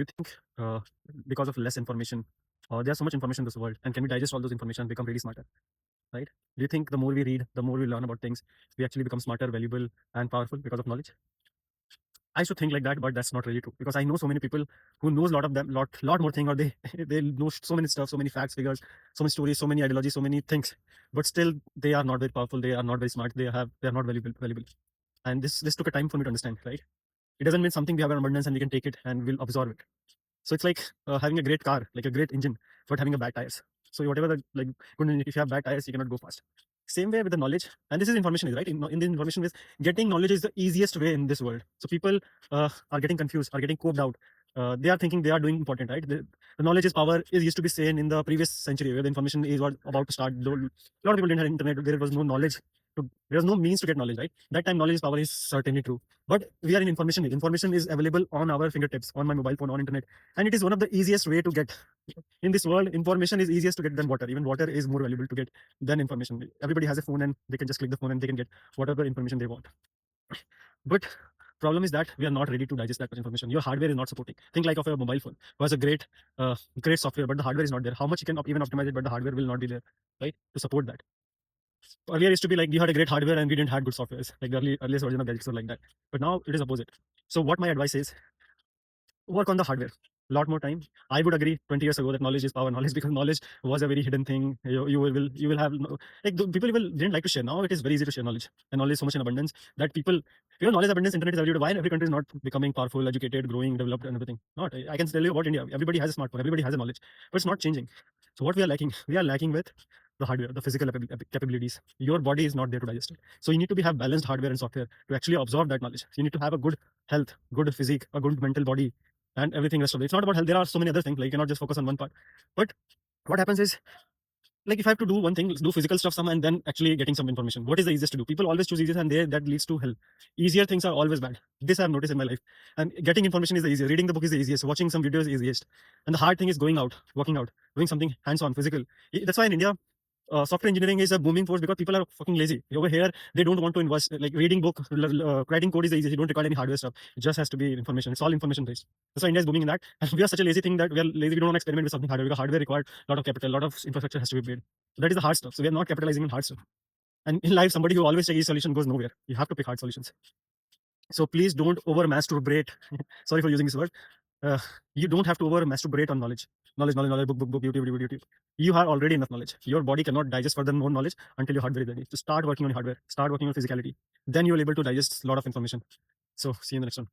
you think because of less information, there's so much information in this world, and can we digest all those information and become really smarter, right? Do you think the more we read, the more we learn about things, we actually become smarter, valuable, and powerful because of knowledge? I should think like that, but that's not really true, because I know so many people who knows a lot of them, lot more thing, or they they know so many stuff, so many facts, figures, so many stories, so many ideologies, so many things, but still they are not very powerful. They are not very smart. They are not valuable. And this took a time for me to understand, right? It doesn't mean something we have in abundance and we can take it and we'll absorb it. So it's like having a great car, like a great engine, but having a bad tires. So whatever the like good engine, if you have bad tires, you cannot go fast. Same way with the knowledge, and this is information, is right. In the information is getting knowledge is the easiest way in this world. So people are getting confused, are getting coped out. They are thinking they are doing important, right? The knowledge is power is used to be saying in the previous century, where the information is what about to start. Though a lot of people didn't have internet, there was no knowledge. There was no means to get knowledge, right? That time knowledge is power is certainly true. But we are in information age. Information is available on our fingertips, on my mobile phone, on internet, and it is one of the easiest way to get. In this world, information is easiest to get than water. Even water is more valuable to get than information. Everybody has a phone and they can just click the phone and they can get whatever information they want. But problem is that we are not ready to digest that much information. Your hardware is not supporting. Think like of a mobile phone who has a great software, but the hardware is not there. How much you can even optimize it, but the hardware will not be there, right, to support that. Earlier used to be like you had a great hardware and we didn't had good softwares, like the earliest version of gadgets were like that. But now it is opposite. So what my advice is, work on the hardware a lot more time. I would agree 20 years ago that knowledge is power, knowledge, because knowledge was a very hidden thing. You will have like people will didn't like to share. Now it is very easy to share knowledge, and knowledge is so much in abundance that people, knowledge abundance, internet is everywhere. Why every country is not becoming powerful, educated, growing, developed, and everything? Not. I can tell you about India. Everybody has a smartphone, everybody has a knowledge, but it's not changing. So what we are lacking, with the hardware, the physical capabilities. Your body is not there to digest it. So you need to have balanced hardware and software to actually absorb that knowledge. So you need to have a good health, good physique, a good mental body, and everything rest of it. It's not about health. There are so many other things. Like you cannot just focus on one part. But what happens is, like if I have to do one thing, do physical stuff some and then actually getting some information. What is the easiest to do? People always choose easiest, and that leads to hell. Easier things are always bad. This I've noticed in my life. And getting information is the easiest. Reading the book is the easiest. Watching some videos is the easiest. And the hard thing is going out, working out, doing something hands-on, physical. That's why in India, software engineering is a booming force, because people are fucking lazy. Over here, they don't want to invest. Like reading book, writing code is easy. You don't require any hardware stuff. It just has to be information. It's all information based. That's why India is booming in that. And we are such a lazy thing that we are lazy. We don't want to experiment with something hardware, because hardware required a lot of capital, a lot of infrastructure has to be built. So that is the hard stuff. So we are not capitalizing on hard stuff. And in life, somebody who always takes easy solution goes nowhere. You have to pick hard solutions. So please don't over masturbate. Sorry for using this word. Uh, you don't have to over masturbate on knowledge. Knowledge, book, beauty. You have already enough knowledge. Your body cannot digest further more knowledge until your hardware is ready. So start working on your hardware, start working on physicality. Then you're able to digest a lot of information. So see you in the next one.